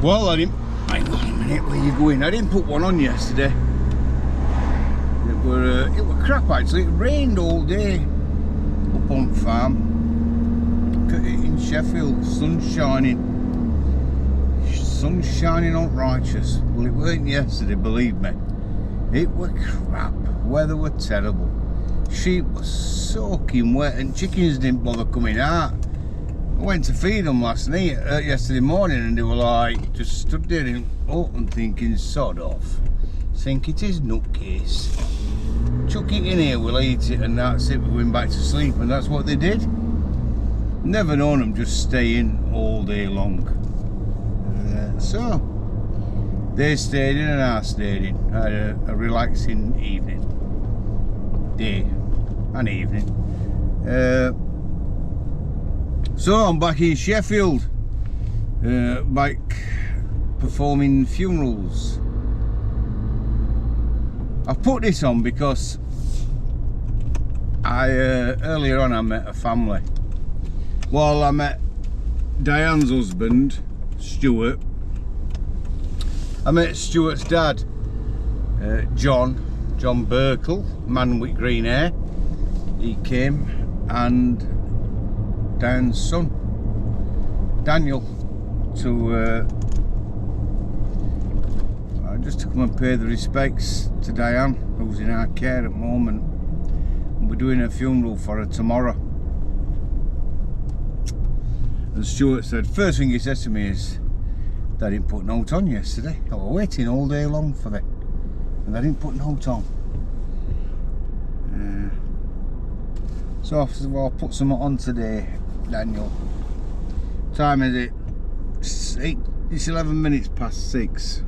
Well, I didn't. Hang on a minute, where you going? I didn't put one on yesterday. It were crap actually. It rained all day up on farm in Sheffield. Sun shining on righteous. Well, it weren't yesterday, believe me. It were crap. Weather were terrible. Sheep were soaking wet, and chickens didn't bother coming out. I went to feed them yesterday morning, and they were like, just stood there in open thinking, sod off. Think it is nutcase. Chuck it in here, we'll eat it, and that's it, we went back to sleep, and that's what they did. Never known them just stay in all day long. So, they stayed in and I stayed in. I had a relaxing evening. Day and evening. So I'm back in Sheffield, back performing funerals. I've put this on because earlier on I met a family. Well, I met Diane's husband, Stuart. I met Stuart's dad, John Burkle, man with green hair. He came, and Diane's son, Daniel, to just to come and pay the respects to Diane, who's in our care at the moment. And we're doing a funeral for her tomorrow. And Stuart said, first thing he says to me is, I didn't put note on yesterday. I was waiting all day long for it, and I didn't put note on. So I said, well, I'll put some on today, Daniel. Time is it? It's 11 minutes past 6.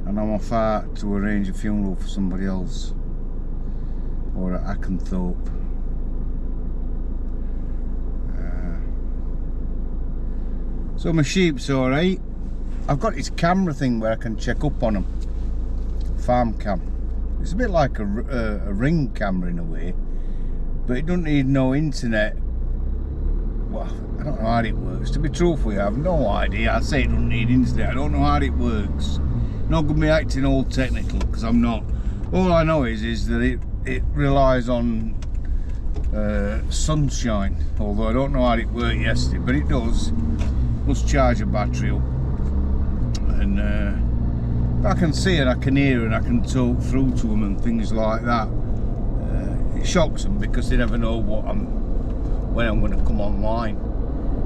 And I'm off out to arrange a funeral for somebody else. Or at Ackensthorpe. So my sheep's alright. I've got this camera thing where I can check up on them. Farm cam. It's a bit like a ring camera in a way, but it doesn't need no internet. Well, I don't know how it works. To be truthful, I have no idea. I say it doesn't need internet. I don't know how it works. Not gonna be acting all technical, because I'm not. All I know is that it relies on sunshine. Although I don't know how it worked yesterday, but it does. Must charge a battery up, and I can see and I can hear and I can talk through to them and things like that. It shocks them because they never know when I'm going to come online.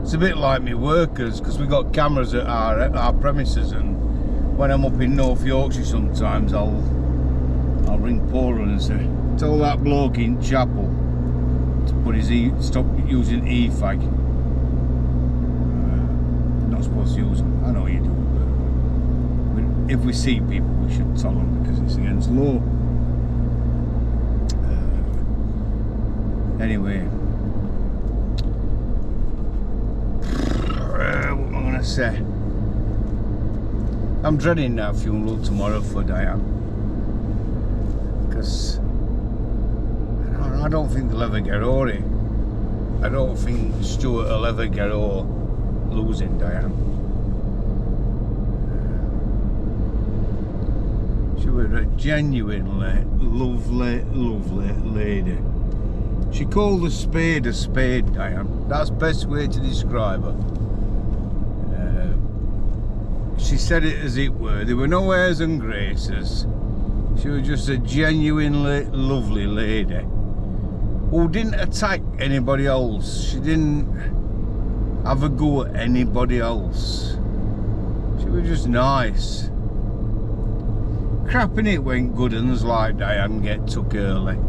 It's a bit like me workers, because we got cameras at our premises, and when I'm up in North Yorkshire sometimes I'll ring Paula and say, tell that bloke in chapel to put stop using e-fag. Not supposed to use them. I know you do, but if we see people, we should tell them, because it's against law. Anyway, what am I going to say? I'm dreading that funeral tomorrow for Diane, because I don't think they'll ever get over it. I don't think Stuart will ever get over losing Diane. She was a genuinely lovely lady. She called a spade, Diane. That's the best way to describe her. She said it as it were. There were no airs and graces. She was just a genuinely lovely lady who didn't attack anybody else. She didn't have a go at anybody else. She was just nice. Crap in it when good uns like Diane get took early.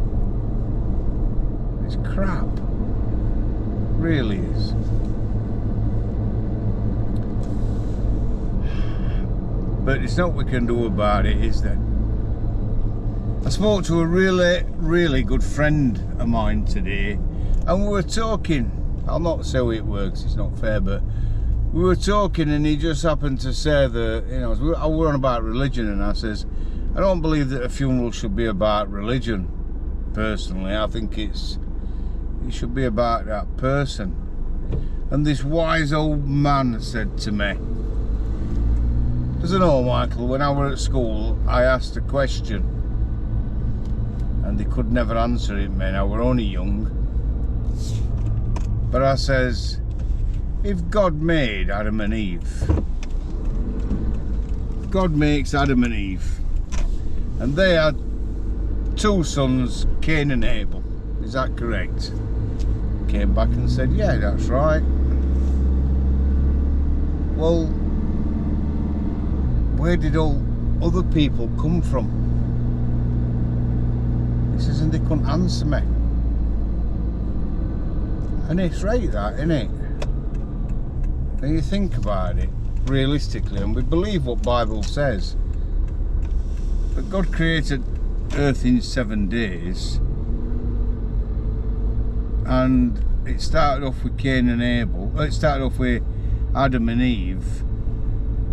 It's crap. Really is. But it's not what we can do about it, is there? I spoke to a really good friend of mine today, and we were talking. I'll not say how it works, it's not fair, but we were talking, and he just happened to say that, you know, we were on about religion, and I says, I don't believe that a funeral should be about religion, personally. I think it should be about that person. And this wise old man said to me, doesn't know, Michael, when I were at school, I asked a question and they could never answer it, man. I were only young. But I says, if God made Adam and Eve, God makes Adam and Eve, and they had two sons, Cain and Abel, is that correct? Came back and said, yeah, that's right. Well, where did all other people come from? He says, and they couldn't answer me. And it's right, that, isn't it? When you think about it realistically, and we believe what Bible says, that God created earth in 7 days, and it started off with Cain and Abel. It started off with Adam and Eve,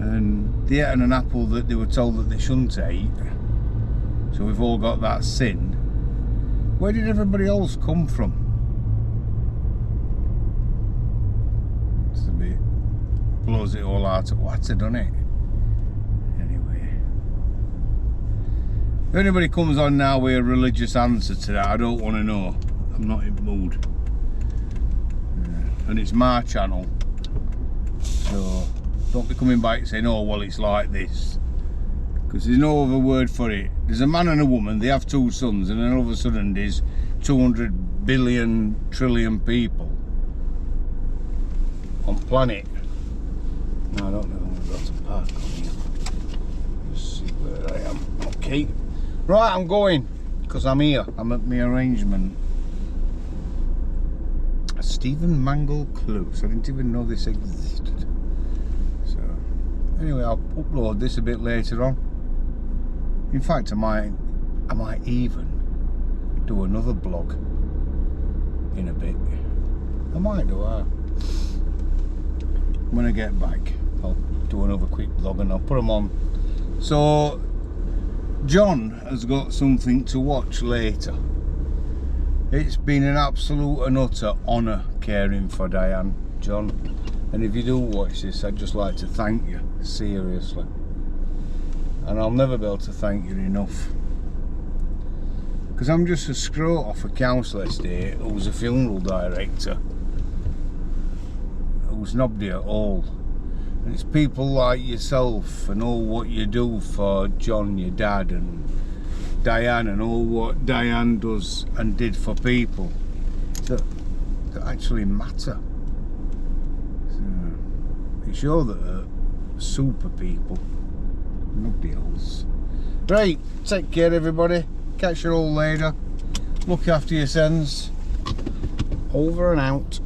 and they ate an apple that they were told that they shouldn't eat, so we've all got that sin. Where did everybody else come from? It's a bit, blows it all out of water, doesn't it? Anyway, if anybody comes on now with a religious answer to that, I don't want to know. I'm not in the mood. And it's my channel, so don't be coming back saying, oh well, it's like this, because there's no other word for it. There's a man and a woman, they have two sons, and then all of a sudden there's 200 billion trillion people on planet. No, I don't know, I've got to park on here. Let's see where I am. Okay, right, I'm going, because I'm here, I'm at my arrangement. Stephen Mangle Close, I didn't even know this existed. So anyway, I'll upload this a bit later on. In fact, I might even do another blog in a bit. I might do that. When I get back, I'll do another quick blog and I'll put them on. So John has got something to watch later. It's been an absolute and utter honour caring for Diane, John. And if you do watch this, I'd just like to thank you, seriously. And I'll never be able to thank you enough. Because I'm just a scrote off a council estate who's a funeral director, who's nobody at all. And it's people like yourself and all what you do for John, your dad, and Diane, and all what Diane does and did for people that actually matter. So it's you that are super people, nobody else. Right, take care everybody, catch you all later, look after yourselves, over and out.